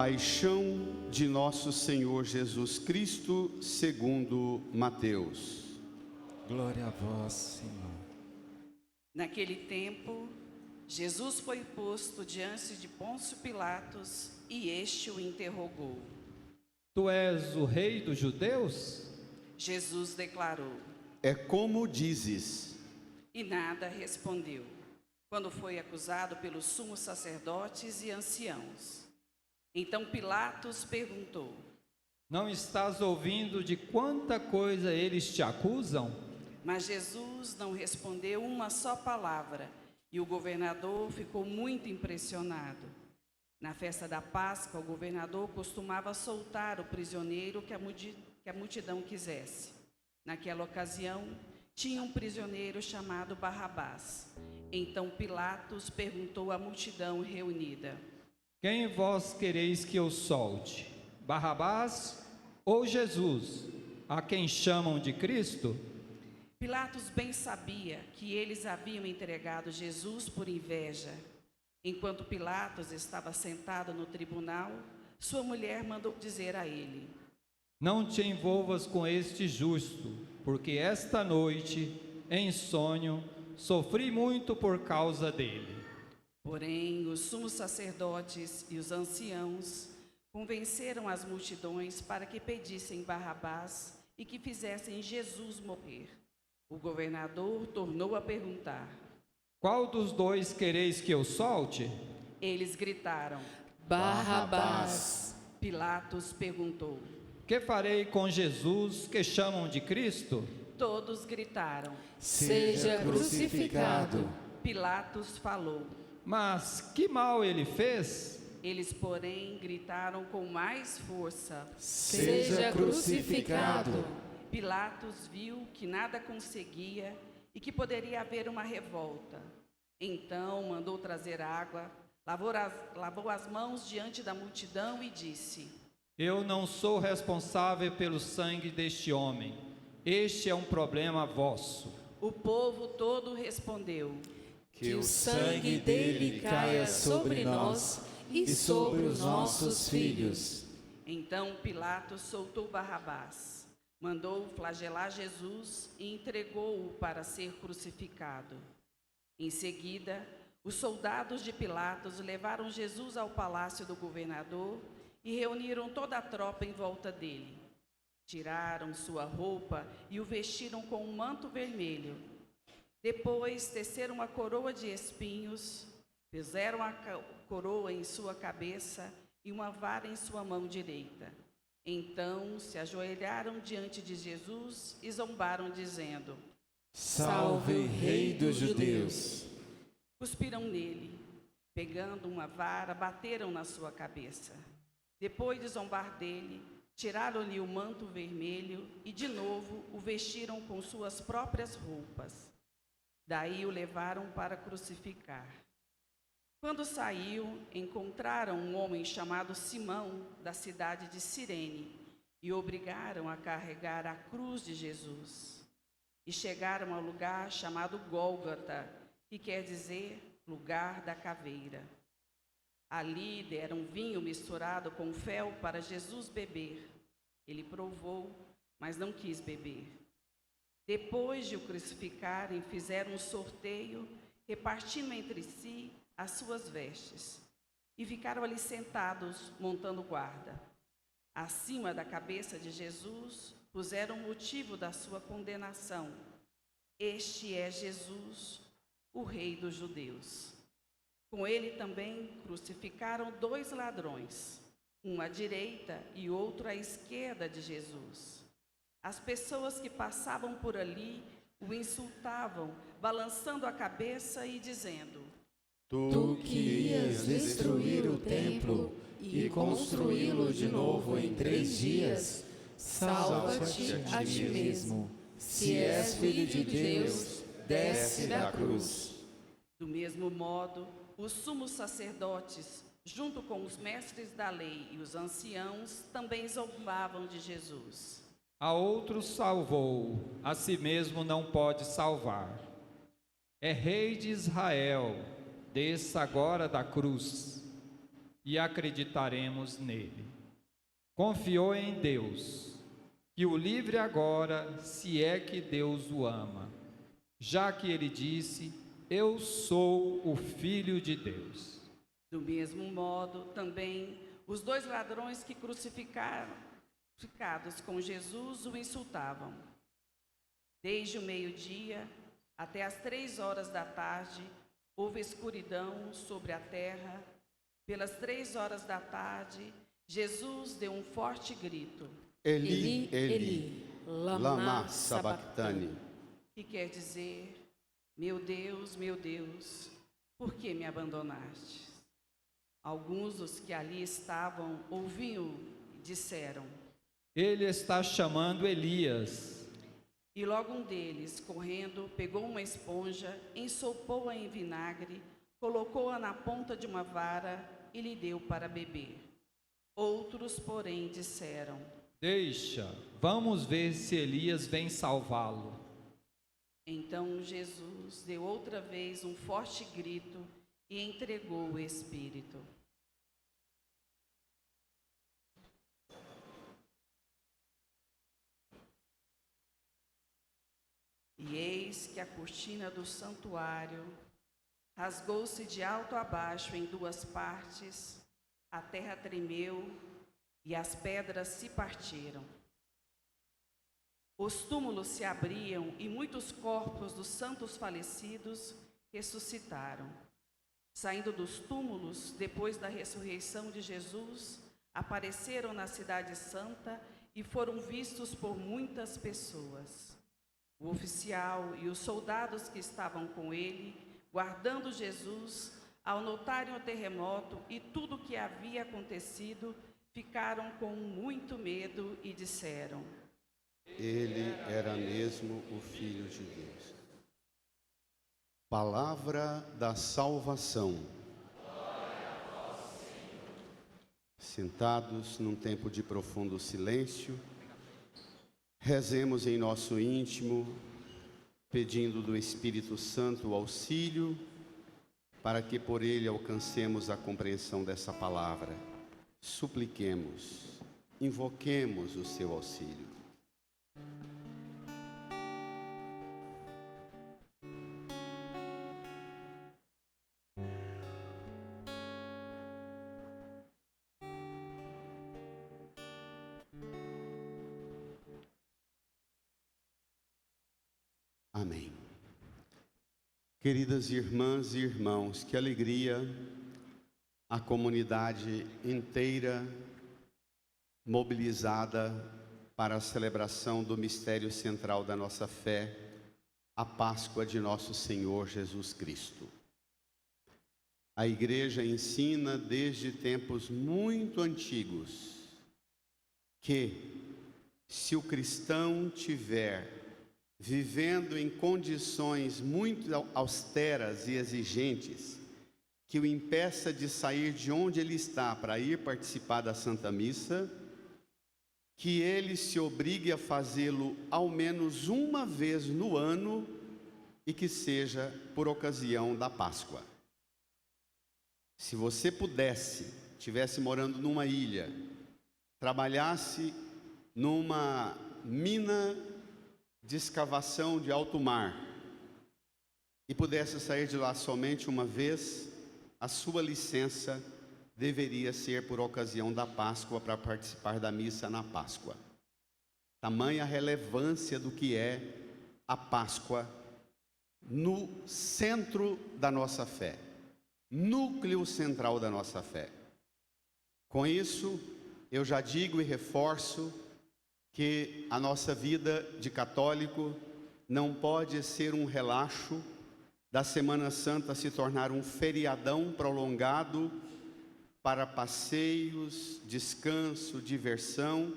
Paixão de nosso Senhor Jesus Cristo, segundo Mateus. Glória a vós, Senhor. Naquele tempo, Jesus foi posto diante de Pôncio Pilatos e este o interrogou. Tu és o rei dos judeus? Jesus declarou, É como dizes. e nada respondeu, quando foi acusado pelos sumos sacerdotes e anciãos. Então Pilatos perguntou, Não estás ouvindo de quanta coisa eles te acusam? mas Jesus não respondeu uma só palavra, e o governador ficou muito impressionado. Na festa da Páscoa, o governador costumava soltar o prisioneiro que a multidão quisesse. Naquela ocasião, tinha um prisioneiro chamado Barrabás. Então Pilatos perguntou à multidão reunida, Quem vós quereis que eu solte? Barrabás ou Jesus, a quem chamam de Cristo? Pilatos bem sabia que eles haviam entregado Jesus por inveja. Enquanto Pilatos estava sentado no tribunal, sua mulher mandou dizer a ele, Não te envolvas com este justo, porque esta noite, em sonho, sofri muito por causa dele. Porém, os sumos sacerdotes e os anciãos convenceram as multidões para que pedissem Barrabás e que fizessem Jesus morrer. O governador tornou a perguntar. Qual dos dois quereis que eu solte? Eles gritaram. Barrabás. Pilatos perguntou. Que farei com Jesus que chamam de Cristo? Todos gritaram. Seja crucificado. Pilatos falou. Mas que mal ele fez? Eles, porém, gritaram com mais força. Seja crucificado. Pilatos viu que nada conseguia e que poderia haver uma revolta. Então mandou trazer água, lavou as mãos diante da multidão e disse, Eu não sou responsável pelo sangue deste homem. Este é um problema vosso. O povo todo respondeu, Que o sangue dele caia sobre nós e sobre os nossos filhos. Então Pilatos soltou Barrabás, mandou flagelar Jesus e entregou-o para ser crucificado. Em seguida, os soldados de Pilatos levaram Jesus ao palácio do governador e reuniram toda a tropa em volta dele. Tiraram sua roupa e o vestiram com um manto vermelho. Depois teceram uma coroa de espinhos, puseram a coroa em sua cabeça e uma vara em sua mão direita. Então se ajoelharam diante de Jesus e zombaram, dizendo, Salve, Rei dos Judeus! Cuspiram nele, pegando uma vara, bateram na sua cabeça. Depois de zombar dele, tiraram-lhe o manto vermelho e de novo o vestiram com suas próprias roupas. Daí o levaram para crucificar. Quando saiu, encontraram um homem chamado Simão, da cidade de Cirene, e o obrigaram a carregar a cruz de Jesus. E chegaram ao lugar chamado Gólgota, que quer dizer lugar da caveira. Ali deram vinho misturado com fel para Jesus beber. Ele provou, mas não quis beber. Depois de o crucificarem, fizeram um sorteio, repartindo entre si as suas vestes, e ficaram ali sentados, montando guarda. Acima da cabeça de Jesus, puseram o motivo da sua condenação. Este é Jesus, o Rei dos Judeus. Com ele também crucificaram 2 ladrões, um à direita e outro à esquerda de Jesus. As pessoas que passavam por ali o insultavam, balançando a cabeça e dizendo, Tu que ias destruir o templo e construí-lo de novo em 3 dias, salva-te a ti mesmo. Se és filho de Deus, desce da cruz. Do mesmo modo, os sumos sacerdotes, junto com os mestres da lei e os anciãos, também zombavam de Jesus. A outro salvou, a si mesmo não pode salvar. É rei de Israel, desça agora da cruz. e acreditaremos nele. Confiou em Deus, que o livre agora, se é que Deus o ama, já que ele disse: eu sou o Filho de Deus. Do mesmo modo, também os 2 ladrões que crucificados com Jesus o insultavam. Desde o meio-dia até as 3 horas da tarde, houve escuridão sobre a terra. Pelas 3 horas da tarde, Jesus deu um forte grito, Eli, Eli, lama sabachthani, que quer dizer: meu Deus, por que me abandonaste? Alguns dos que ali estavam ouviam e disseram: Ele está chamando Elias. E logo um deles, correndo, pegou uma esponja, ensopou-a em vinagre, colocou-a na ponta de uma vara e lhe deu para beber. Outros, porém, disseram: Deixa, vamos ver se Elias vem salvá-lo. Então Jesus deu outra vez um forte grito e entregou o Espírito. E eis que a cortina do santuário rasgou-se de alto a baixo em 2 partes, a terra tremeu e as pedras se partiram. Os túmulos se abriam e muitos corpos dos santos falecidos ressuscitaram. Saindo dos túmulos, depois da ressurreição de Jesus, apareceram na cidade santa e foram vistos por muitas pessoas. O oficial e os soldados que estavam com ele, guardando Jesus, ao notarem o terremoto e tudo o que havia acontecido, ficaram com muito medo e disseram: ele era mesmo o Filho de Deus. Palavra da salvação. Sentados num tempo de profundo silêncio, rezemos em nosso íntimo, pedindo do Espírito Santo o auxílio, para que por ele alcancemos a compreensão dessa palavra. Supliquemos, invoquemos o seu auxílio. Amém. Queridas irmãs e irmãos, que alegria a comunidade inteira mobilizada para a celebração do mistério central da nossa fé, a Páscoa de nosso Senhor Jesus Cristo. A Igreja ensina desde tempos muito antigos que, se o cristão tiver vivendo em condições muito austeras e exigentes, que o impeça de sair de onde ele está para ir participar da Santa Missa, que ele se obrigue a fazê-lo ao menos uma vez no ano e que seja por ocasião da Páscoa. Se você pudesse, estivesse morando numa ilha, trabalhasse numa mina de escavação de alto mar e pudesse sair de lá somente uma vez, a sua licença deveria ser por ocasião da Páscoa para participar da missa na Páscoa. Tamanha a relevância do que é a Páscoa no centro da nossa fé, núcleo central da nossa fé. Com isso, eu já digo e reforço que a nossa vida de católico não pode ser um relaxo da Semana Santa se tornar um feriadão prolongado para passeios, descanso, diversão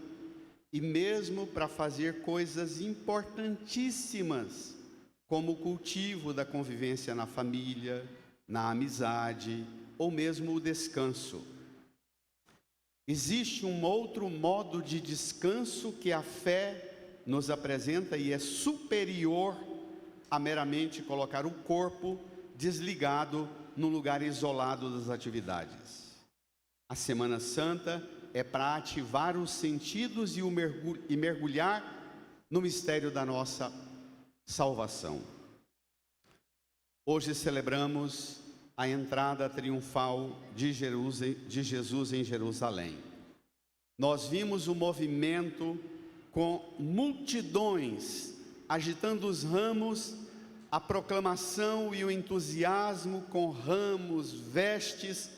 e mesmo para fazer coisas importantíssimas, como o cultivo da convivência na família, na amizade ou mesmo o descanso. Existe um outro modo de descanso que a fé nos apresenta e é superior a meramente colocar o corpo desligado num lugar isolado das atividades. A Semana Santa é para ativar os sentidos e mergulhar no mistério da nossa salvação. Hoje celebramos a entrada triunfal de Jesus em Jerusalém. Nós vimos o movimento com multidões agitando os ramos, a proclamação e o entusiasmo com ramos, vestes,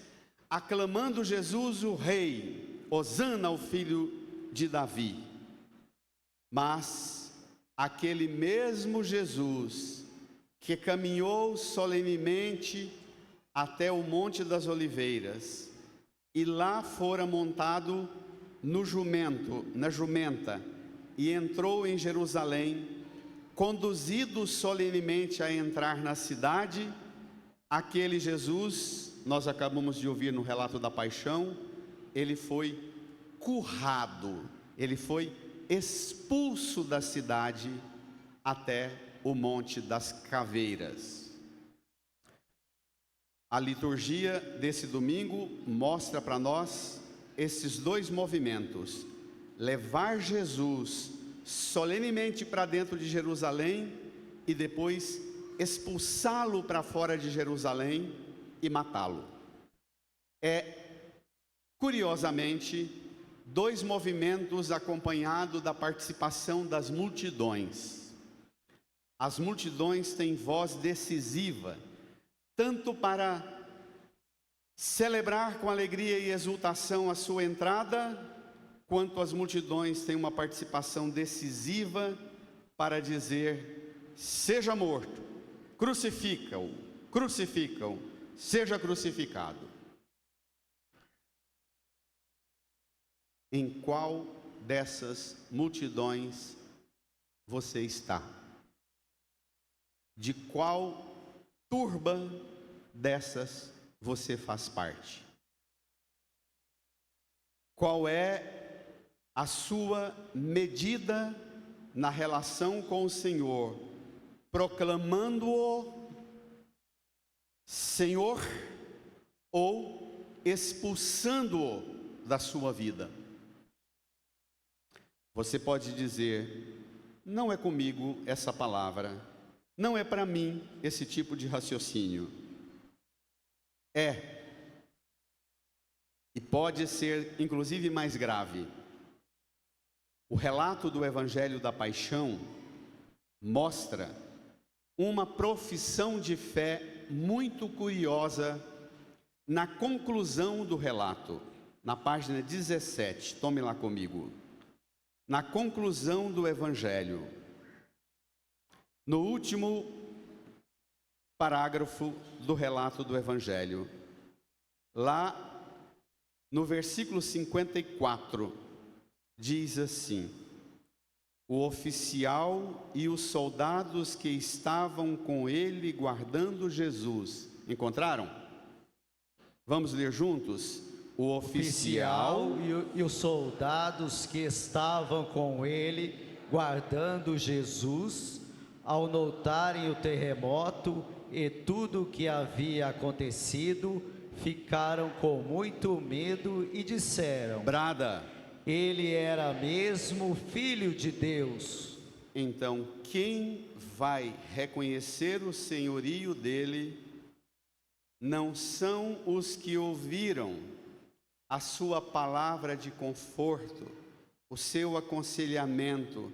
aclamando Jesus o Rei, Hosana ao Filho de Davi. Mas aquele mesmo Jesus que caminhou solenemente até o Monte das Oliveiras e lá fora montado no jumento, na jumenta, e entrou em Jerusalém, conduzido solenemente a entrar na cidade, aquele Jesus, nós acabamos de ouvir no relato da paixão, ele foi currado, ele foi expulso da cidade até o Monte das Caveiras. A liturgia desse domingo mostra para nós esses dois movimentos: levar Jesus solenemente para dentro de Jerusalém e depois expulsá-lo para fora de Jerusalém e matá-lo. Curiosamente, dois movimentos acompanhados da participação das multidões. As multidões têm voz decisiva, tanto para celebrar com alegria e exultação a sua entrada, quanto as multidões têm uma participação decisiva para dizer: seja morto, crucificam, seja crucificado. Em qual dessas multidões você está? De qual turba dessas você faz parte? Qual é a sua medida na relação com o Senhor, proclamando-o Senhor ou expulsando-o da sua vida? Você pode dizer: não é comigo essa palavra, não é para mim esse tipo de raciocínio. E pode ser inclusive mais grave. O relato do Evangelho da Paixão mostra uma profissão de fé muito curiosa na conclusão do relato, na página 17, tome lá comigo. Na conclusão do Evangelho, no último parágrafo do relato do Evangelho, lá no versículo 54, diz assim: o oficial e os soldados que estavam com ele guardando Jesus. Encontraram? Vamos ler juntos? O oficial e os soldados que estavam com ele guardando Jesus, ao notarem o terremoto e tudo o que havia acontecido, ficaram com muito medo e disseram: brada, ele era mesmo Filho de Deus. Então, quem vai reconhecer o senhorio dele não são os que ouviram a sua palavra de conforto, o seu aconselhamento,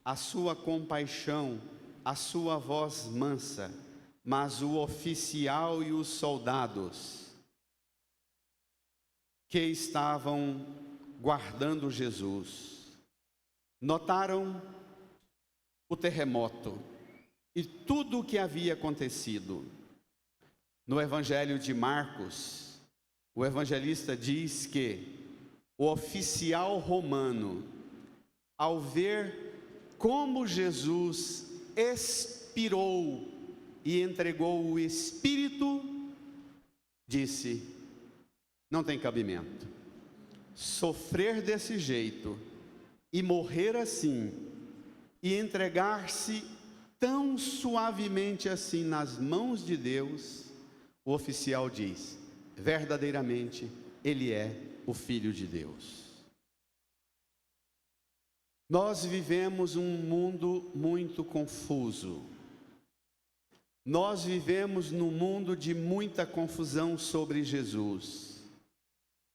a sua compaixão, a sua voz mansa, mas o oficial e os soldados que estavam guardando Jesus. Notaram o terremoto e tudo o que havia acontecido. No Evangelho de Marcos, o evangelista diz que o oficial romano, ao ver como Jesus expirou e entregou o Espírito, disse: não tem cabimento sofrer desse jeito e morrer assim e entregar-se tão suavemente assim nas mãos de Deus. O oficial diz: verdadeiramente Ele é o Filho de Deus. Nós vivemos um mundo muito confuso. Nós vivemos num mundo de muita confusão sobre Jesus.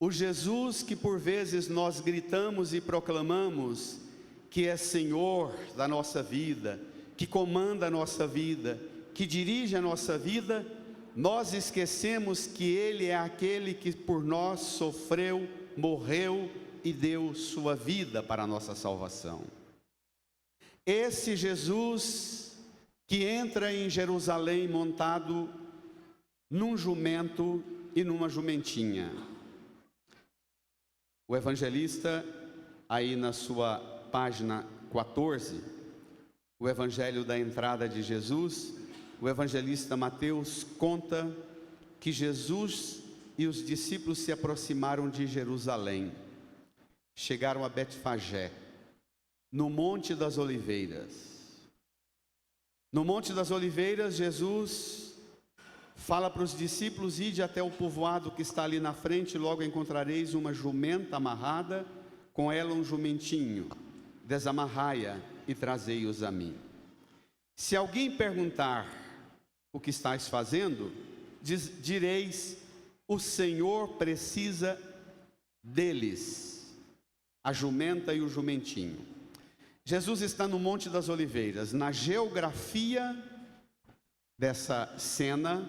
O Jesus que por vezes nós gritamos e proclamamos que é Senhor da nossa vida, que comanda a nossa vida, que dirige a nossa vida, nós esquecemos que Ele é aquele que por nós sofreu, morreu e deu sua vida para a nossa salvação. Esse Jesus que entra em Jerusalém montado num jumento e numa jumentinha. O evangelista, aí na sua página 14, o evangelho da entrada de Jesus, o evangelista Mateus conta que Jesus e os discípulos se aproximaram de Jerusalém. Chegaram a Betfagé, no Monte das Oliveiras. No Monte das Oliveiras, Jesus fala para os discípulos: ide até o povoado que está ali na frente, logo encontrareis uma jumenta amarrada, com ela um jumentinho, desamarrai-a e trazei-os a mim. Se alguém perguntar o que estáis fazendo, direis: o Senhor precisa deles, a jumenta e o jumentinho. Jesus está no Monte das Oliveiras. Na geografia dessa cena,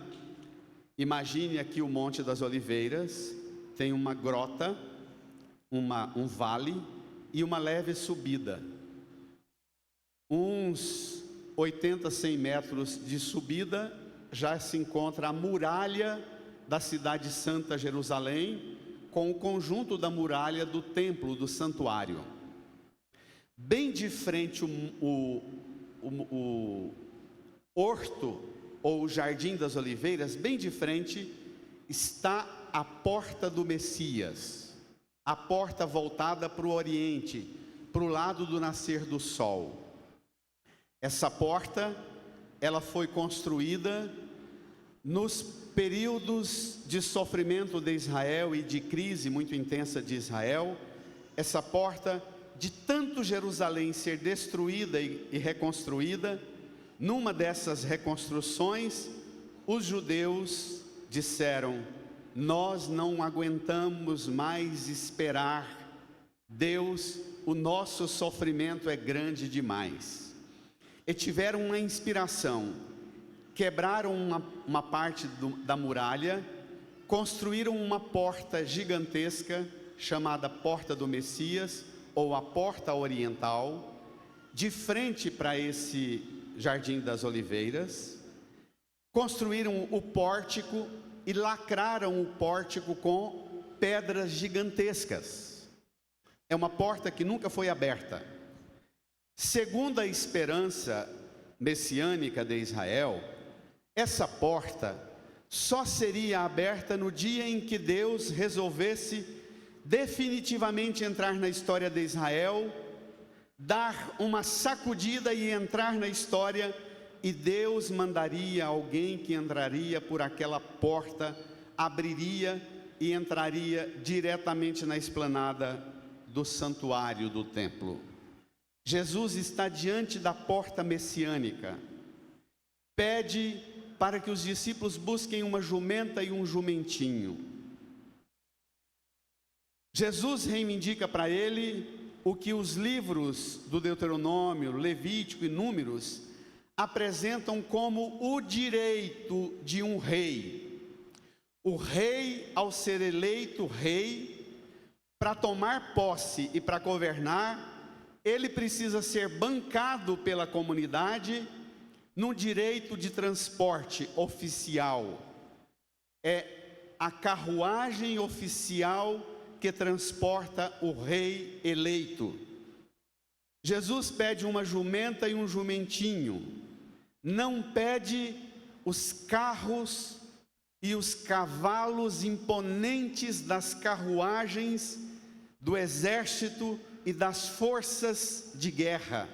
imagine aqui o Monte das Oliveiras, tem uma grota, um vale e uma leve subida. Uns 80, 100 metros de subida, já se encontra a muralha da cidade santa Jerusalém, com o conjunto da muralha do templo, do santuário. Bem de frente o horto, ou o Jardim das Oliveiras, bem de frente está a porta do Messias, a porta voltada para o Oriente, para o lado do nascer do sol. Essa porta, ela foi construída nos períodos de sofrimento de Israel e de crise muito intensa de Israel. Essa porta, de tanto Jerusalém ser destruída e reconstruída, numa dessas reconstruções, os judeus disseram: nós não aguentamos mais esperar, Deus, o nosso sofrimento é grande demais. E tiveram uma inspiração, quebraram uma parte da muralha, construíram uma porta gigantesca, chamada Porta do Messias, ou a Porta Oriental, de frente para esse Jardim das Oliveiras, construíram o pórtico e lacraram o pórtico com pedras gigantescas. É uma porta que nunca foi aberta. Segundo a esperança messiânica de Israel, essa porta só seria aberta no dia em que Deus resolvesse definitivamente entrar na história de Israel, dar uma sacudida e entrar na história, e Deus mandaria alguém que entraria por aquela porta, abriria e entraria diretamente na esplanada do santuário do templo. Jesus está diante da porta messiânica, pede para que os discípulos busquem uma jumenta e um jumentinho. Jesus reivindica para ele o que os livros do Deuteronômio, Levítico e Números apresentam como o direito de um rei. O rei, ao ser eleito rei, para tomar posse e para governar, ele precisa ser bancado pela comunidade num direito de transporte oficial. É a carruagem oficial que transporta o rei eleito. Jesus pede uma jumenta e um jumentinho, não pede os carros e os cavalos imponentes das carruagens do exército e das forças de guerra.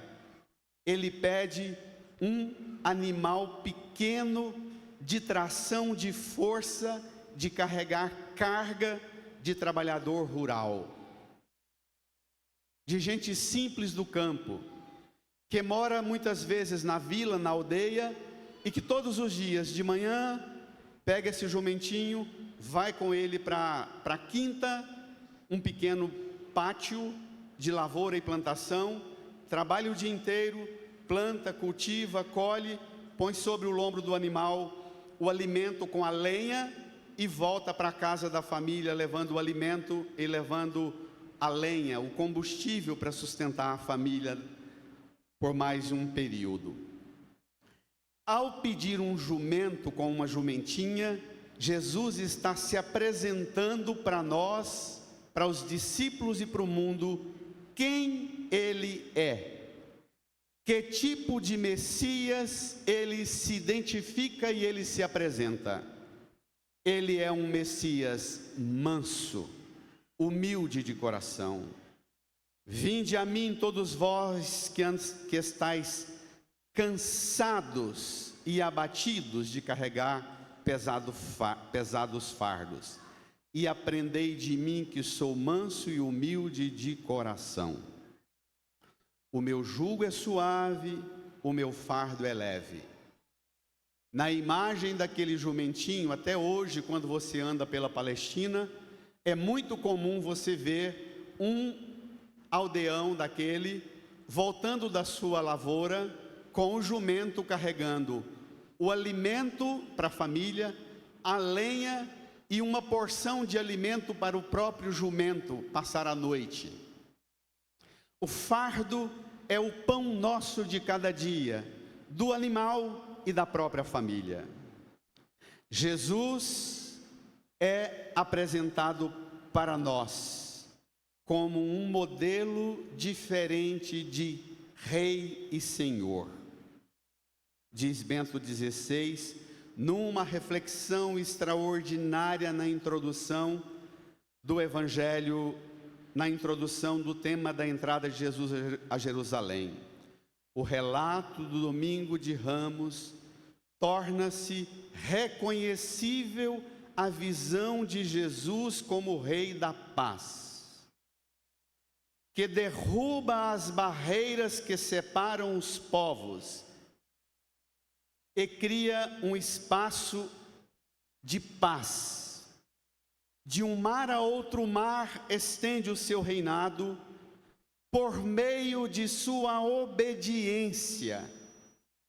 Ele pede um animal pequeno, de tração, de força, de carregar carga, de trabalhador rural, de gente simples do campo, que mora muitas vezes na vila, na aldeia, e que todos os dias de manhã pega esse jumentinho, vai com ele para a quinta, um pequeno pátio de lavoura e plantação, trabalha o dia inteiro, planta, cultiva, colhe, põe sobre o lombo do animal o alimento com a lenha e volta para a casa da família levando o alimento e levando a lenha, o combustível para sustentar a família por mais um período. Ao pedir um jumento com uma jumentinha, Jesus está se apresentando para nós, para os discípulos e para o mundo, quem Ele é. Que tipo de Messias Ele se identifica e Ele se apresenta. Ele é um Messias manso, humilde de coração. Vinde a mim todos vós que estáis cansados e abatidos de carregar pesados fardos, e aprendei de mim que sou manso e humilde de coração. O meu jugo é suave, o meu fardo é leve. Na imagem daquele jumentinho, até hoje, quando você anda pela Palestina, é muito comum você ver um aldeão daquele voltando da sua lavoura com o jumento carregando o alimento para a família, a lenha e uma porção de alimento para o próprio jumento passar a noite. O fardo é o pão nosso de cada dia, do animal e da própria família. Jesus é apresentado para nós como um modelo diferente de Rei e Senhor. Diz Bento XVI, numa reflexão extraordinária na introdução do Evangelho, na introdução do tema da entrada de Jesus a Jerusalém. O relato do domingo de Ramos torna-se reconhecível a visão de Jesus como Rei da Paz, que derruba as barreiras que separam os povos e cria um espaço de paz. De um mar a outro mar estende o seu reinado por meio de sua obediência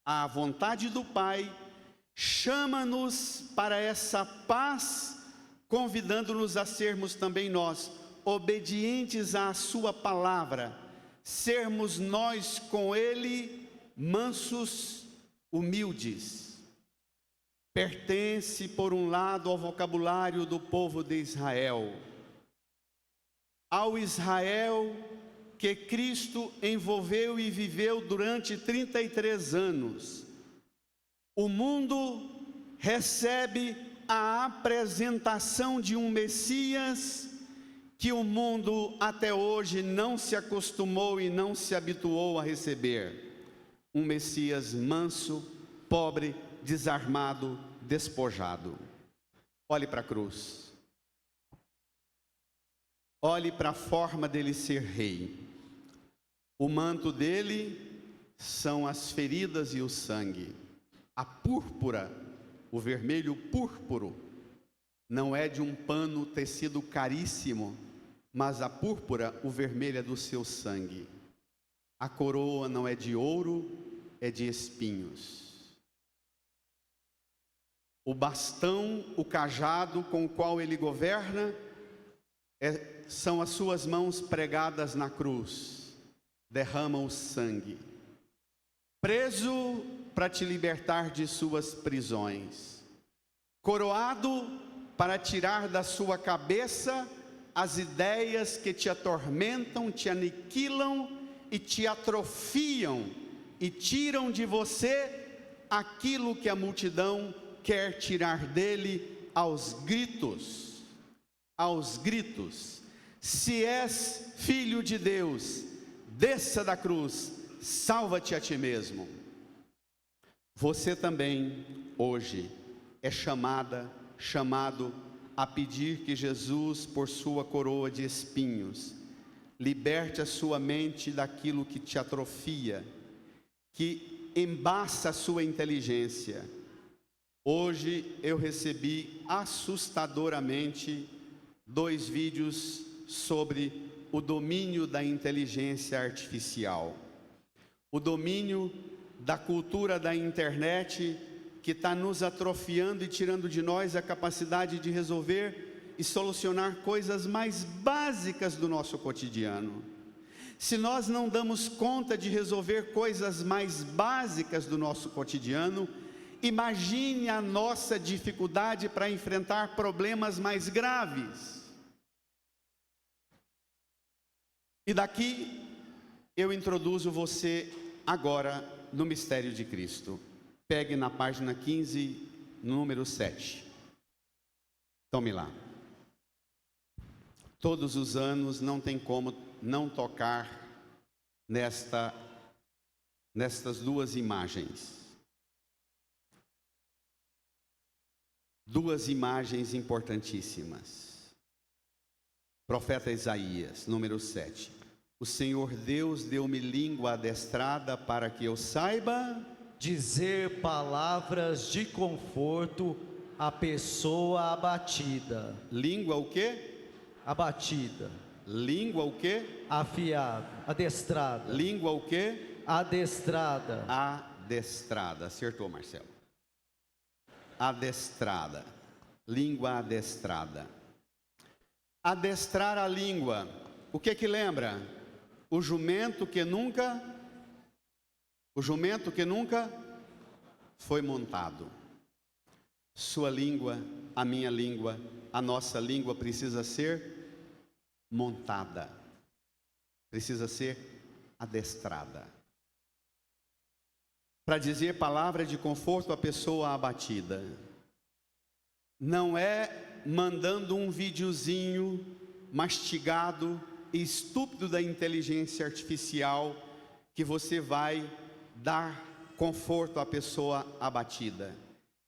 à vontade do Pai. Chama-nos para essa paz, convidando-nos a sermos também nós obedientes à sua palavra, sermos nós com Ele mansos, humildes. Pertence, por um lado, ao vocabulário do povo de Israel, ao Israel que Cristo envolveu e viveu durante 33 anos. O mundo recebe a apresentação de um Messias que o mundo até hoje não se acostumou e não se habituou a receber. Um Messias manso, pobre, desarmado, despojado. Olhe para a cruz. Olhe para a forma dele ser rei. O manto dele são as feridas e o sangue. A púrpura, o vermelho púrpuro, não é de um pano tecido caríssimo, mas a púrpura, o vermelho é do seu sangue. A coroa não é de ouro, é de espinhos. O bastão, o cajado com o qual ele governa, são as suas mãos pregadas na cruz, derramam o sangue. Preso para te libertar de suas prisões, coroado para tirar da sua cabeça as ideias que te atormentam, te aniquilam e te atrofiam e tiram de você aquilo que a multidão quer tirar dele aos gritos. Aos gritos. Se és filho de Deus, desça da cruz, salva-te a ti mesmo. Você também hoje é chamado a pedir que Jesus, por sua coroa de espinhos, liberte a sua mente daquilo que te atrofia, que embaça a sua inteligência. Hoje eu recebi assustadoramente 2 vídeos sobre o domínio da inteligência artificial, o domínio da cultura da internet que está nos atrofiando e tirando de nós a capacidade de resolver e solucionar coisas mais básicas do nosso cotidiano. Se nós não damos conta de resolver coisas mais básicas do nosso cotidiano, imagine a nossa dificuldade para enfrentar problemas mais graves. E daqui eu introduzo você agora no mistério de Cristo. Pegue na página 15, número 7. Tome lá. Todos os anos não tem como não tocar nestas 2 imagens. 2 imagens importantíssimas. Profeta Isaías, número 7. O Senhor Deus deu-me língua adestrada para que eu saiba dizer palavras de conforto à pessoa abatida. Língua o quê? Abatida. Língua o quê? Afiada. Adestrada. Língua o quê? Adestrada. Adestrada. Acertou, Marcelo. Adestrada. Língua adestrada. Adestrar a língua. O que lembra? O jumento que nunca foi montado. Sua língua, a minha língua, a nossa língua precisa ser montada. Precisa ser adestrada. Para dizer palavra de conforto à pessoa abatida. Não é mandando um videozinho mastigado e estúpido da inteligência artificial que você vai dar conforto à pessoa abatida.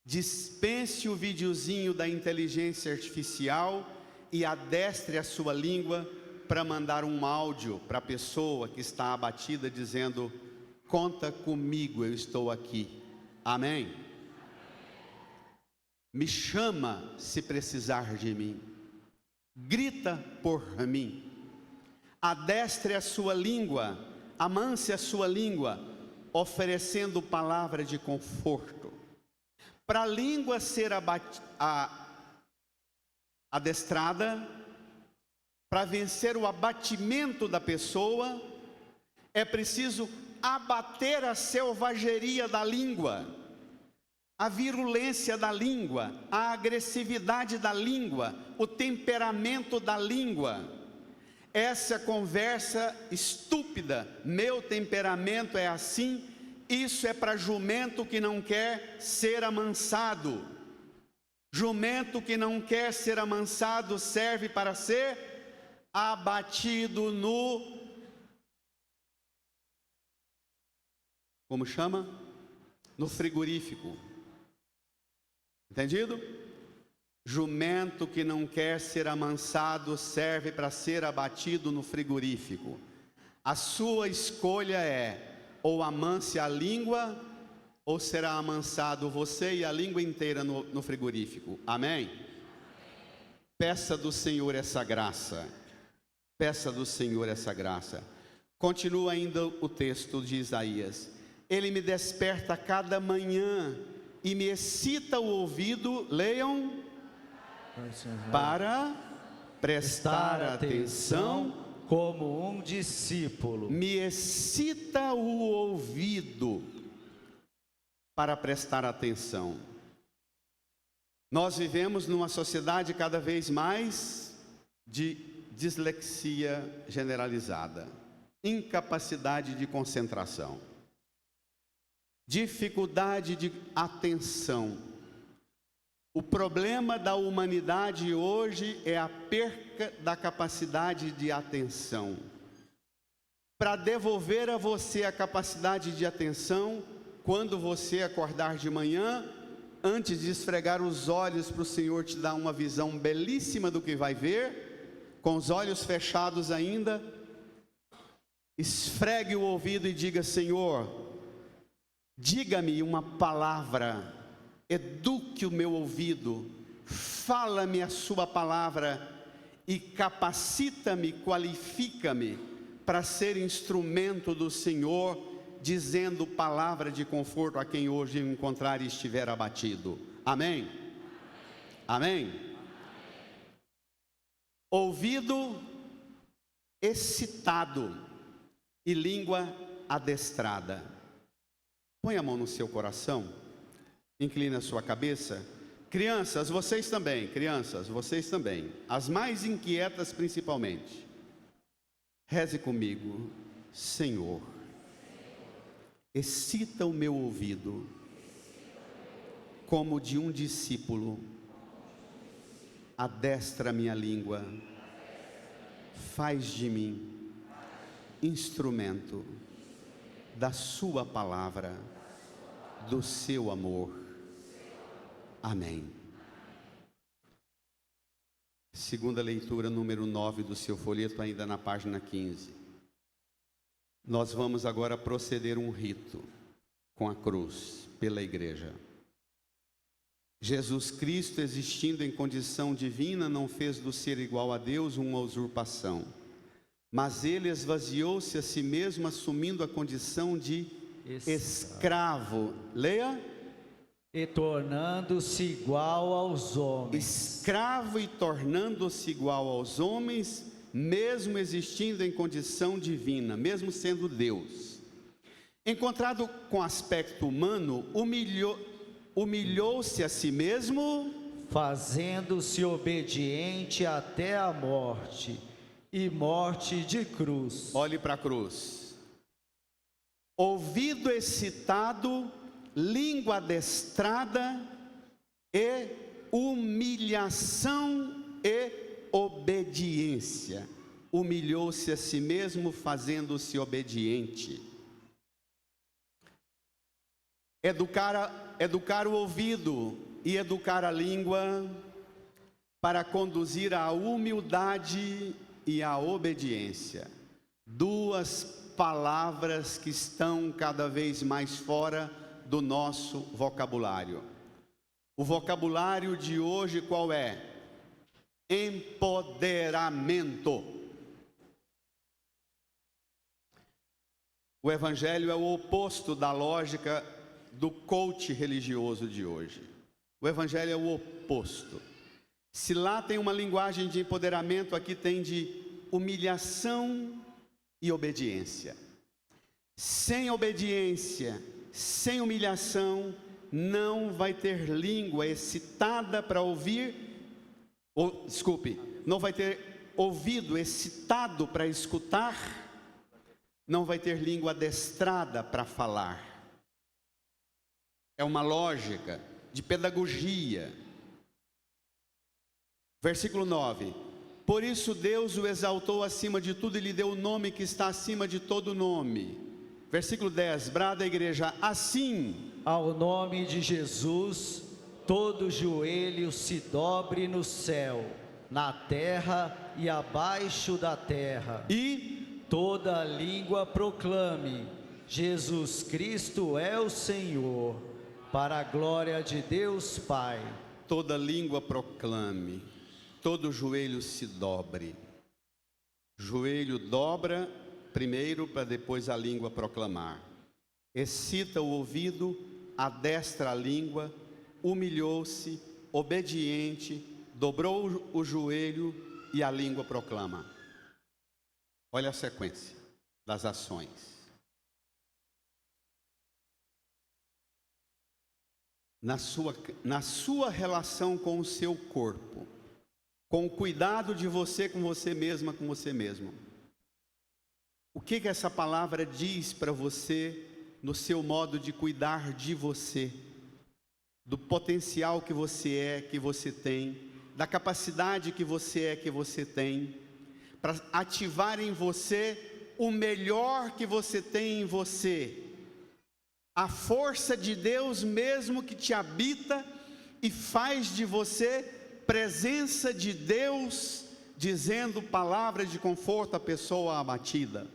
Dispense o videozinho da inteligência artificial e adestre a sua língua para mandar um áudio para a pessoa que está abatida dizendo: conta comigo, eu estou aqui. Amém? Me chama se precisar de mim. Grita por mim. Adestre a sua língua, amance a sua língua, oferecendo palavra de conforto. Para a língua ser adestrada, para vencer o abatimento da pessoa, é preciso abater a selvageria da língua, a virulência da língua, a agressividade da língua, o temperamento da língua. Essa conversa estúpida, meu temperamento é assim, isso é para jumento que não quer ser amansado. Jumento que não quer ser amansado serve para ser abatido no... Como chama? No frigorífico. Entendido? Jumento que não quer ser amansado serve para ser abatido no frigorífico. A sua escolha é: ou amance a língua, ou será amansado você e a língua inteira no frigorífico. Amém? Peça do Senhor essa graça. Peça do Senhor essa graça. Continua ainda o texto de Isaías. Ele me desperta cada manhã e me excita o ouvido, leiam, para prestar atenção como um discípulo. Me excita o ouvido para prestar atenção. Nós vivemos numa sociedade cada vez mais de dislexia generalizada, incapacidade de concentração, dificuldade de atenção. O problema da humanidade hoje é a perca da capacidade de atenção. Para devolver a você a capacidade de atenção, quando você acordar de manhã, antes de esfregar os olhos para o Senhor te dar uma visão belíssima do que vai ver, com os olhos fechados ainda, esfregue o ouvido e diga: Senhor, diga-me uma palavra, eduque o meu ouvido, fala-me a sua palavra e capacita-me, qualifica-me para ser instrumento do Senhor, dizendo palavra de conforto a quem hoje eu encontrar e estiver abatido. Amém? Amém? Ouvido excitado e língua adestrada. Põe a mão no seu coração, inclina a sua cabeça. Crianças, vocês também, as mais inquietas principalmente. Reze comigo: Senhor, excita o meu ouvido, como de um discípulo, adestra a minha língua, faz de mim instrumento da sua palavra, do seu amor. Amém. Segunda leitura, número 9 do seu folheto, ainda na página 15. Nós vamos agora proceder um rito com a cruz pela igreja. Jesus Cristo, existindo em condição divina, não fez do ser igual a Deus uma usurpação, mas ele esvaziou-se a si mesmo, assumindo a condição de escravo. Leia. E tornando-se igual aos homens. Escravo e tornando-se igual aos homens, mesmo existindo em condição divina, mesmo sendo Deus. Encontrado com aspecto humano, humilhou-se a si mesmo, fazendo-se obediente até a morte, e morte de cruz. Olhe para a cruz. Ouvido excitado, língua adestrada e humilhação e obediência. Humilhou-se a si mesmo, fazendo-se obediente. Educar o ouvido e educar a língua para conduzir à humildade e à obediência. Duas palavras que estão cada vez mais fora do nosso vocabulário. O vocabulário de hoje qual é? Empoderamento. O evangelho é o oposto da lógica do coach religioso de hoje. O evangelho é o oposto. Se lá tem uma linguagem de empoderamento, aqui tem de humilhação e obediência. Sem obediência, sem humilhação, não vai ter língua excitada para ouvir, não vai ter ouvido excitado para escutar, não vai ter língua adestrada para falar. É uma lógica de pedagogia. Versículo 9: por isso Deus o exaltou acima de tudo e lhe deu o nome que está acima de todo nome. Versículo 10, brada a igreja: assim, ao nome de Jesus, todo joelho se dobre no céu, na terra e abaixo da terra, e toda língua proclame: Jesus Cristo é o Senhor, para a glória de Deus Pai. Toda língua proclame, todo joelho se dobre. Joelho dobra primeiro para depois a língua proclamar. Excita o ouvido, adestra a língua, humilhou-se, obediente, dobrou o joelho e a língua proclama. Olha a sequência das ações. Na sua relação com o seu corpo, com o cuidado de você com você mesma, com você mesmo. O que essa palavra diz para você no seu modo de cuidar de você, do potencial que você tem, da capacidade que você tem, para ativar em você o melhor que você tem em você, a força de Deus mesmo que te habita e faz de você presença de Deus, dizendo palavras de conforto à pessoa abatida,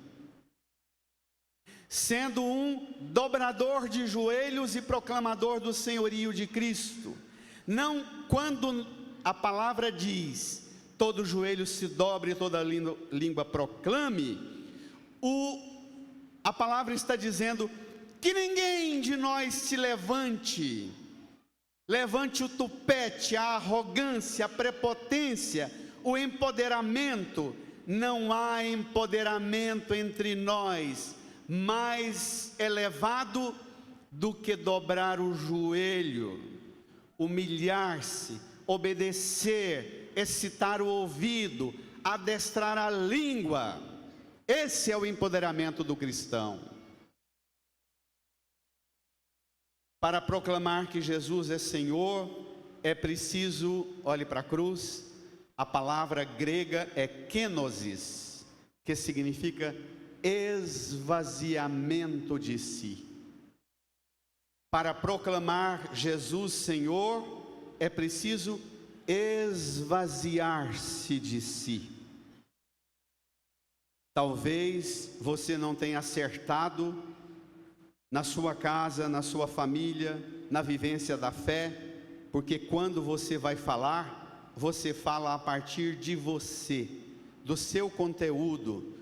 sendo um dobrador de joelhos e proclamador do senhorio de Cristo. Não quando a palavra diz, todo joelho se dobre e toda língua proclame, a palavra está dizendo que ninguém de nós se levante o tupete, a arrogância, a prepotência, o empoderamento. Não há empoderamento entre nós mais elevado do que dobrar o joelho, humilhar-se, obedecer, excitar o ouvido, adestrar a língua. Esse é o empoderamento do cristão. Para proclamar que Jesus é Senhor, é preciso, olhe para a cruz, a palavra grega é kenosis, que significa esvaziamento de si. Para proclamar Jesus Senhor, é preciso esvaziar-se de si. Talvez você não tenha acertado na sua casa, na sua família, na vivência da fé, porque quando você vai falar, você fala a partir de você, do seu conteúdo,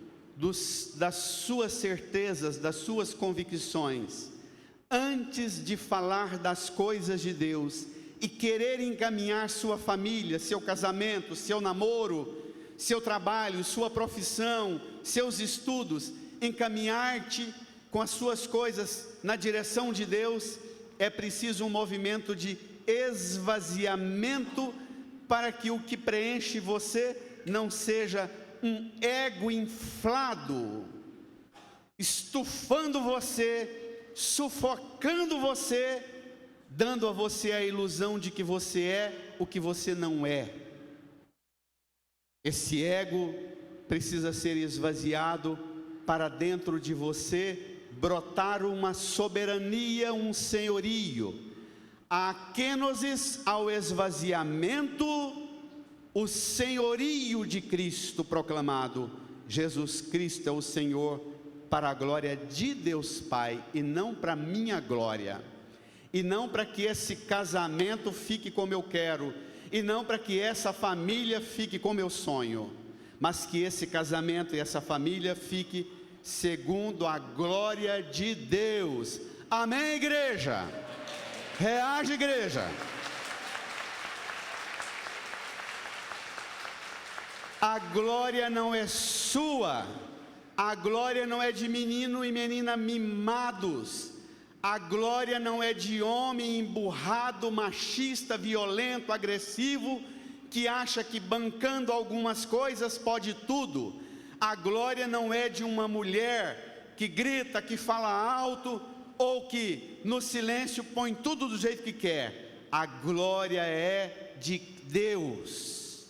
das suas certezas, das suas convicções. Antes de falar das coisas de Deus e querer encaminhar sua família, seu casamento, seu namoro, seu trabalho, sua profissão, seus estudos, encaminhar-te com as suas coisas na direção de Deus, é preciso um movimento de esvaziamento para que o que preenche você não seja um ego inflado, estufando você, sufocando você, dando a você a ilusão de que você é o que você não é. Esse ego precisa ser esvaziado para dentro de você brotar uma soberania, um senhorio. A kenosis, ao esvaziamento, o senhorio de Cristo proclamado. Jesus Cristo é o Senhor para a glória de Deus Pai e não para minha glória, e não para que esse casamento fique como eu quero, e não para que essa família fique como eu sonho, mas que esse casamento e essa família fique segundo a glória de Deus. Amém, igreja? Reage, igreja. A glória não é sua, a glória não é de menino e menina mimados, a glória não é de homem emburrado, machista, violento, agressivo, que acha que bancando algumas coisas pode tudo. A glória não é de uma mulher que grita, que fala alto, ou que no silêncio põe tudo do jeito que quer. A glória é de Deus,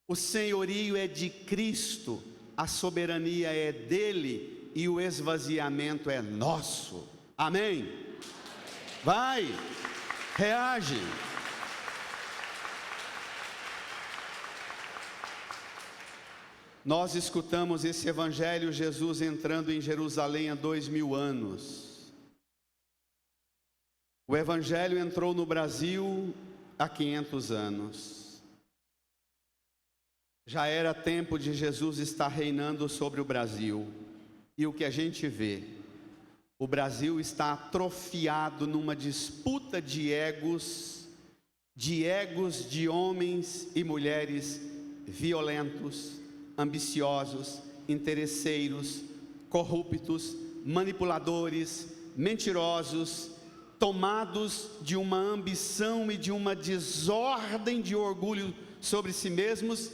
o senhorio é de Cristo, a soberania é dele e o esvaziamento é nosso. Amém? Vai, reage. Nós escutamos esse evangelho, Jesus entrando em Jerusalém há 2000 anos. O evangelho entrou no Brasil há 500 anos. Já era tempo de Jesus estar reinando sobre o Brasil. E o que a gente vê? O Brasil está atrofiado numa disputa de egos de homens e mulheres violentos, ambiciosos, interesseiros, corruptos, manipuladores, mentirosos, tomados de uma ambição e de uma desordem de orgulho sobre si mesmos,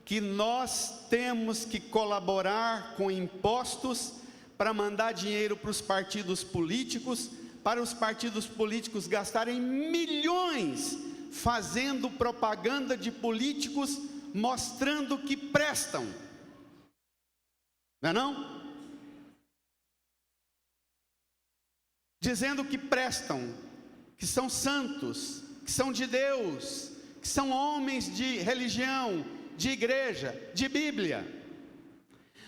que nós temos que colaborar com impostos para mandar dinheiro para os partidos políticos, para os partidos políticos gastarem milhões fazendo propaganda de políticos mostrando que prestam, não é não? Dizendo que prestam, que são santos, que são de Deus, que são homens de religião, de igreja, de Bíblia.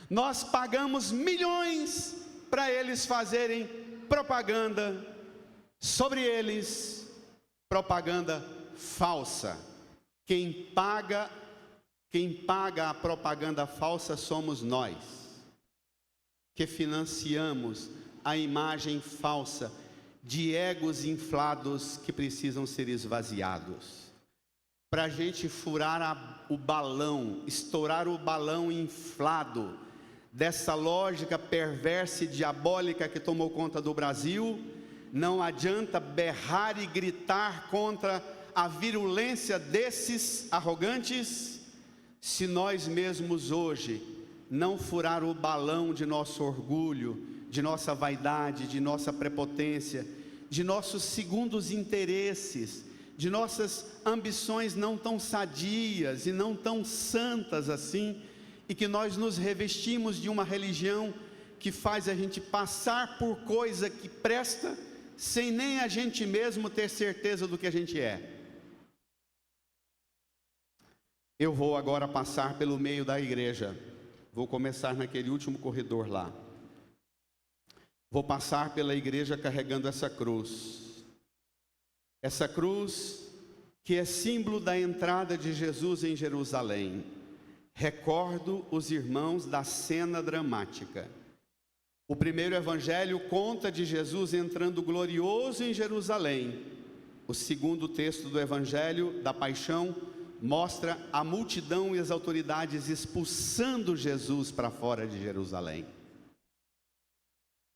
Nós pagamos milhões para eles fazerem propaganda sobre eles, propaganda falsa. Quem paga a propaganda falsa somos nós, que financiamos a imagem falsa de egos inflados que precisam ser esvaziados. Para a gente furar o balão, estourar o balão inflado dessa lógica perversa e diabólica que tomou conta do Brasil, não adianta berrar e gritar contra a virulência desses arrogantes, se nós mesmos hoje não furar o balão de nosso orgulho, de nossa vaidade, de nossa prepotência, de nossos segundos interesses, de nossas ambições não tão sadias e não tão santas assim, e que nós nos revestimos de uma religião que faz a gente passar por coisa que presta, sem nem a gente mesmo ter certeza do que a gente é. Eu vou agora passar pelo meio da igreja, vou começar naquele último corredor lá. Vou passar pela igreja carregando essa cruz que é símbolo da entrada de Jesus em Jerusalém. Recordo os irmãos da cena dramática. O primeiro evangelho conta de Jesus entrando glorioso em Jerusalém. O segundo texto do evangelho da paixão mostra a multidão e as autoridades expulsando Jesus para fora de Jerusalém.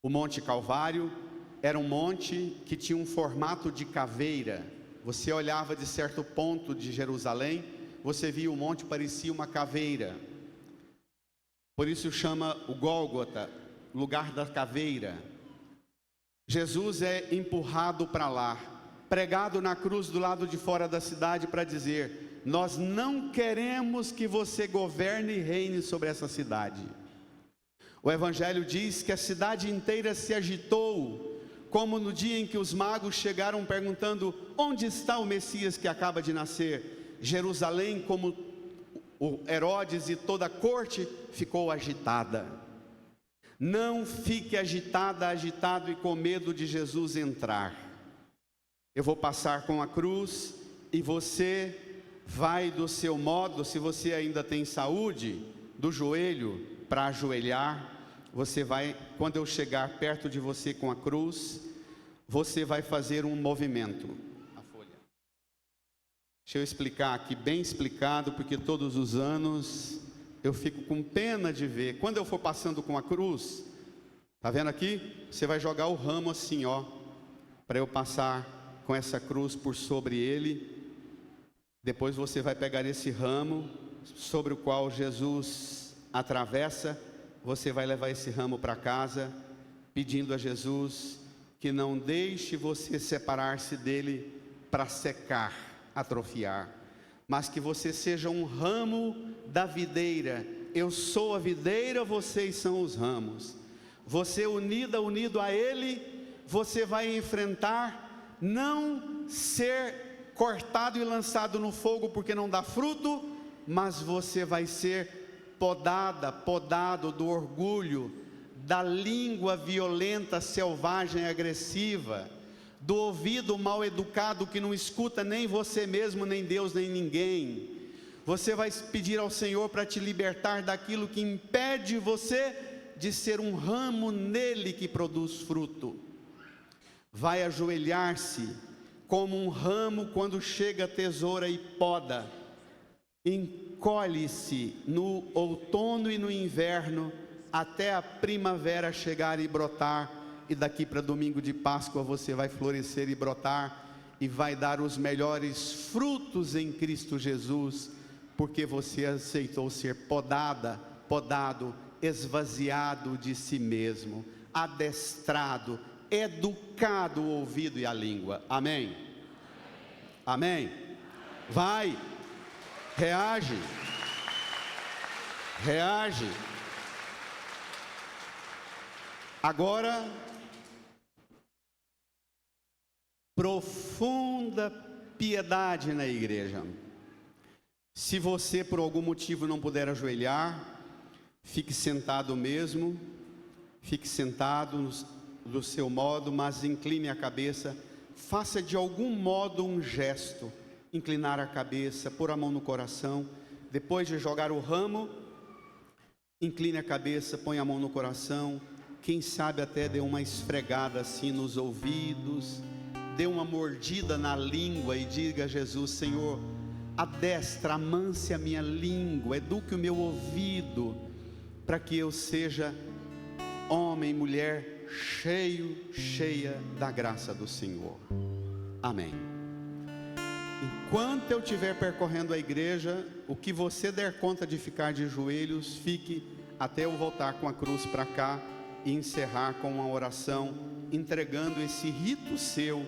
O Monte Calvário era um monte que tinha um formato de caveira. Você olhava de certo ponto de Jerusalém, você via o monte, parecia uma caveira. Por isso chama o Gólgota, lugar da caveira. Jesus é empurrado para lá, pregado na cruz do lado de fora da cidade para dizer: nós não queremos que você governe e reine sobre essa cidade. O evangelho diz que a cidade inteira se agitou, como no dia em que os magos chegaram perguntando: onde está o Messias que acaba de nascer? Jerusalém, como o Herodes e toda a corte, ficou agitada. Não fique agitado e com medo de Jesus entrar. Eu vou passar com a cruz e você vai do seu modo, se você ainda tem saúde, do joelho para ajoelhar. Você vai, quando eu chegar perto de você com a cruz, você vai fazer um movimento. A folha. Deixa eu explicar aqui, bem explicado, porque todos os anos eu fico com pena de ver. Quando eu for passando com a cruz, tá vendo aqui? Você vai jogar o ramo assim, ó, para eu passar com essa cruz por sobre ele. Depois você vai pegar esse ramo sobre o qual Jesus atravessa. Você vai levar esse ramo para casa, pedindo a Jesus que não deixe você separar-se dele para secar, atrofiar, mas que você seja um ramo da videira. Eu sou a videira, vocês são os ramos. Você unido a ele, você vai enfrentar não ser cortado e lançado no fogo porque não dá fruto, mas você vai ser podado do orgulho, da língua violenta, selvagem, agressiva, do ouvido mal educado que não escuta nem você mesmo, nem Deus, nem ninguém. Você vai pedir ao Senhor para te libertar daquilo que impede você de ser um ramo nele que produz fruto. Vai ajoelhar-se como um ramo quando chega a tesoura e poda. Encolhe-se no outono e no inverno, até a primavera chegar e brotar, e daqui para domingo de Páscoa você vai florescer e brotar, e vai dar os melhores frutos em Cristo Jesus, porque você aceitou ser podado, esvaziado de si mesmo, adestrado, educado o ouvido e a língua. Amém? Amém? Vai! Reage. Agora, profunda piedade na igreja. Se você por algum motivo não puder ajoelhar, fique sentado mesmo, fique sentado do seu modo, mas incline a cabeça, faça de algum modo um gesto, inclinar a cabeça, pôr a mão no coração, depois de jogar o ramo, incline a cabeça, põe a mão no coração, quem sabe até dê uma esfregada assim nos ouvidos, dê uma mordida na língua e diga a Jesus: Senhor, adestra, amance a minha língua, eduque o meu ouvido, para que eu seja homem, mulher, cheia da graça do Senhor. Amém. Enquanto eu estiver percorrendo a igreja, o que você der conta de ficar de joelhos, fique até eu voltar com a cruz para cá e encerrar com uma oração, entregando esse rito seu,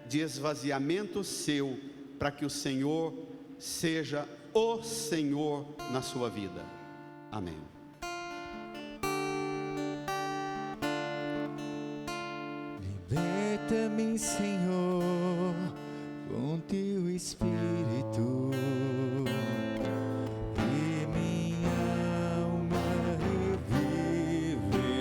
de esvaziamento seu, para que o Senhor seja o Senhor na sua vida. Amém. Liberta-me, Senhor, com teu Espírito, e minha alma reviverá.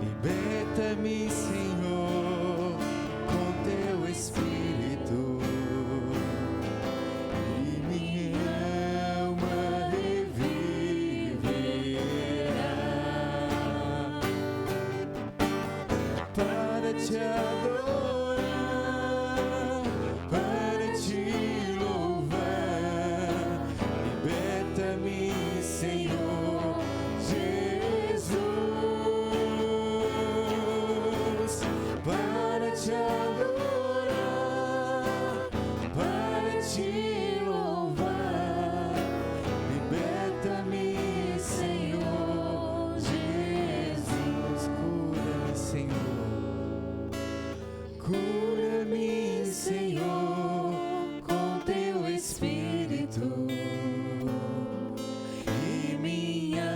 Liberta-me, Senhor, com teu Espírito, e minha alma reviverá. Para te adorar, para te louvar, liberta-me, Senhor Jesus. Para te adorar, para te louvar, liberta-me, Senhor Jesus. Cura-me, Senhor. Cura-me, Senhor, com teu Espírito, e minha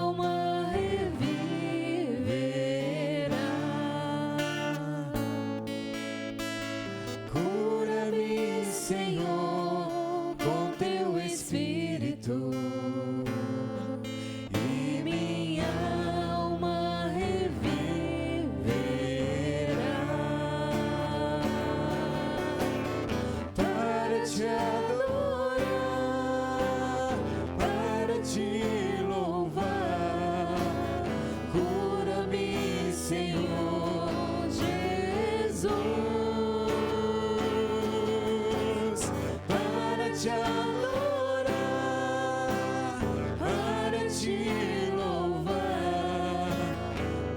alma reviverá. Cura-me, Senhor, com teu Espírito, e minha alma reviverá. Para te adorar, para te louvar, cura-me, Senhor Jesus. Para te adorar, para te louvar,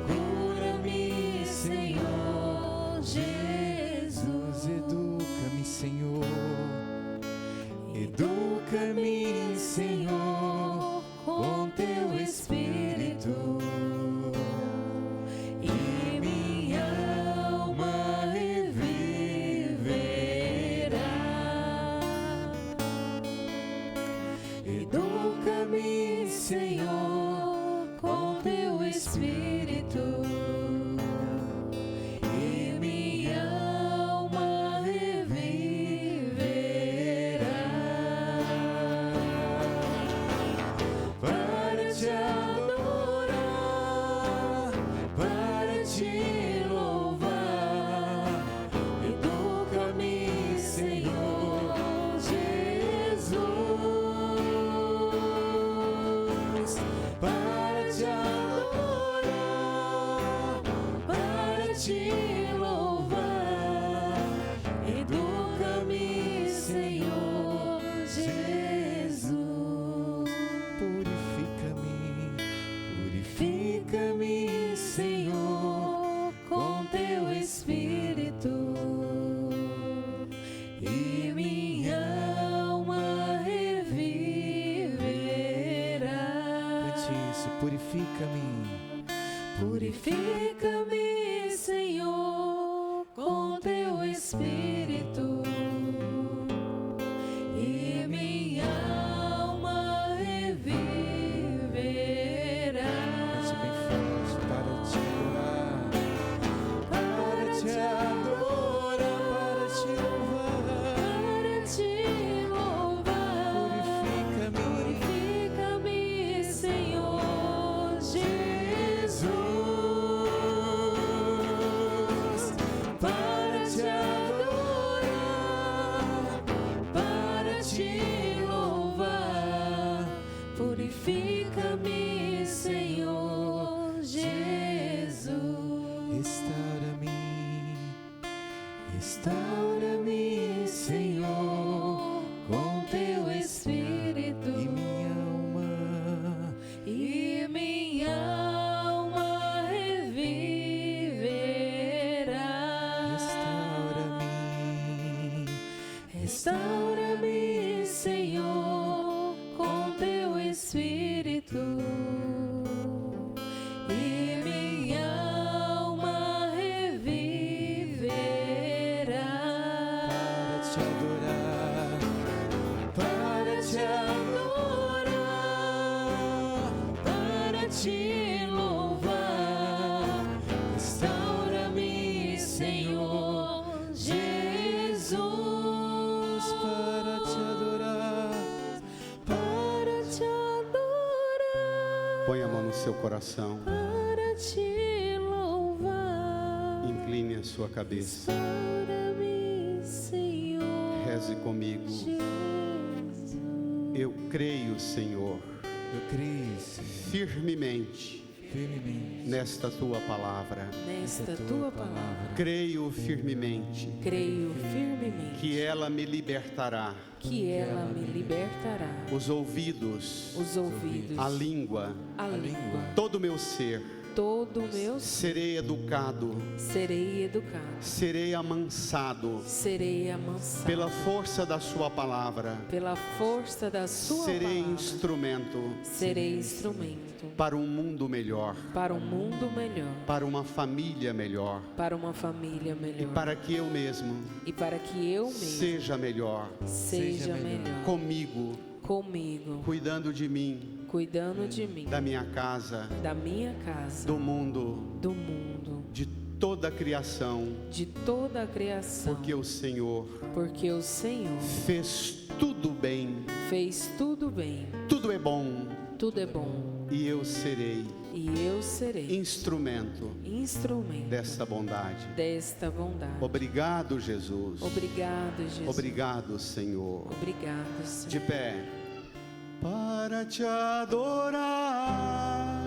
cura-me, Senhor Jesus. Educa-me, Senhor. Educa-me, Senhor, com teu Espírito, e minha alma reviverá. Educa-me, Senhor, com teu Espírito, e minha alma reviverá. Para te adorar, para te louvar, educa-me, Senhor Jesus. Para te adorar, para te louvar, educa-me, Senhor Jesus. Purifica-me, Senhor, com teu Espírito, e minha alma reviverá. Cante isso, purifica-me. Purifica-me, Senhor, com teu Espírito, e minha alma reviverá. Cante bem forte. Para te adorar, para te Purifica-me, Senhor Jesus. Restaura-me, Senhor, Com teu Espírito. e minha alma. E minha alma reviverá. Restaura-me, Senhor, com teu Espírito. E minha alma reviverá. Para te adorar, para te louvar. Restaura-me, Senhor Jesus. para te adorar. Para te adorar, Põe a mão no seu coração, para te louvar. incline a sua cabeça, Restaura-me, Senhor reze comigo. Jesus. Eu creio, Senhor, Eu creio, Senhor, firmemente firmemente nesta tua palavra. Nesta tua palavra, Creio firmemente creio firmemente que ela me libertará. que ela me libertará. Os ouvidos, Os ouvidos, a língua, a língua, todo o meu ser. todo o meu ser. Serei educado, Serei educado, serei amansado serei amansado. pela força da sua palavra. Pela força da sua Serei palavra, instrumento serei instrumento para um mundo melhor, para um mundo melhor, para uma família melhor para uma família e melhor, para que eu mesmo e para que eu mesmo seja melhor seja melhor comigo, comigo, cuidando de mim, cuidando de mim, da minha casa, da minha casa, do mundo, do mundo, de toda a criação, de toda a criação, porque o Senhor porque o Senhor fez tudo bem, fez tudo bem, tudo é bom, tudo é bom, e eu serei e eu serei instrumento instrumento desta bondade. desta bondade. Obrigado, Jesus. Obrigado, Jesus. Obrigado, Senhor. Obrigado, Senhor. De pé. Para te adorar,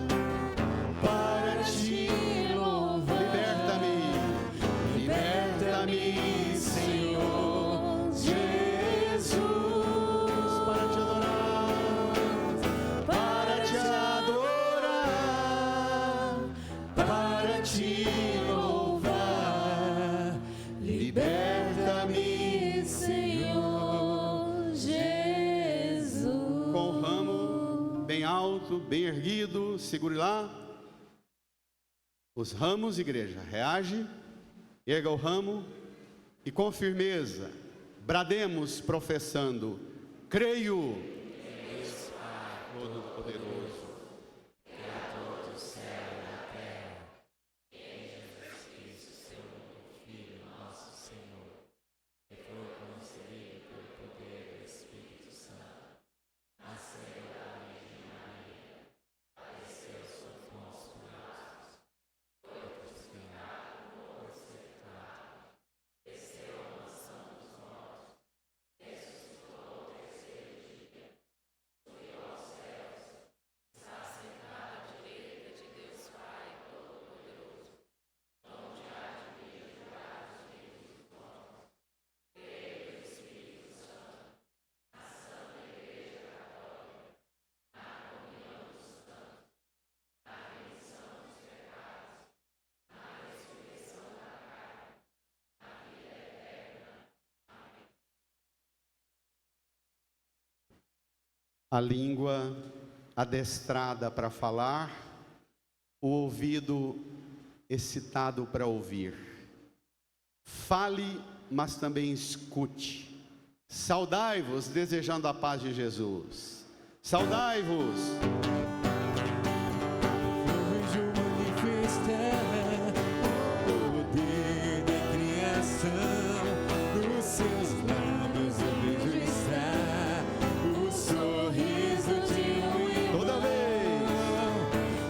para te louvar. liberta-me, liberta-me, Senhor Jesus. Para te adorar, para te adorar, para te louvar. Liberta-me, Senhor Jesus. com o ramo bem alto, bem erguido, segure lá. Os ramos, igreja, reage, erga o ramo e com firmeza, brademos professando, creio. Todo-Poderoso. A língua adestrada para falar, o ouvido excitado para ouvir. Fale, mas também escute. Saudai-vos, desejando a paz de Jesus. Saudai-vos. Eu vejo manifestar o poder da criação. Nos seus lábios eu vejo estar o sorriso de um irmão.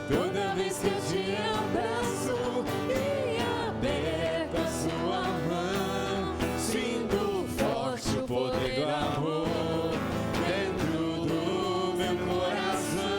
Toda vez que eu te abraço e aperto a sua mão, sinto forte o poder do amor dentro do meu coração.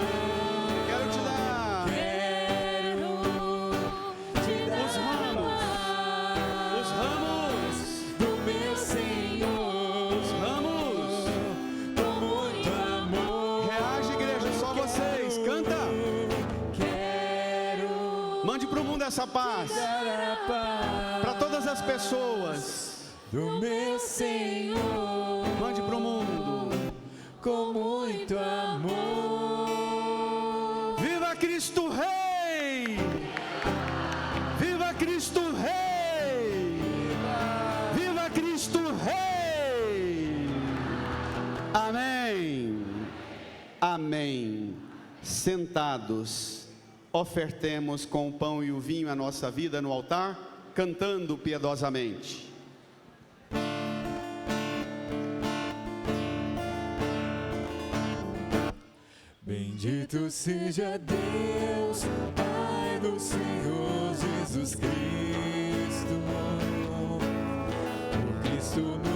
essa paz dar a paz para todas as pessoas. do meu Senhor. Mande para o mundo. Com muito amor. Viva Cristo Rei! Viva Cristo Rei! Viva Cristo Rei! Amém! Amém! Sentados, ofertemos com o pão e o vinho a nossa vida no altar, cantando piedosamente. Bendito seja Deus, Pai do Senhor Jesus Cristo, por Cristo nos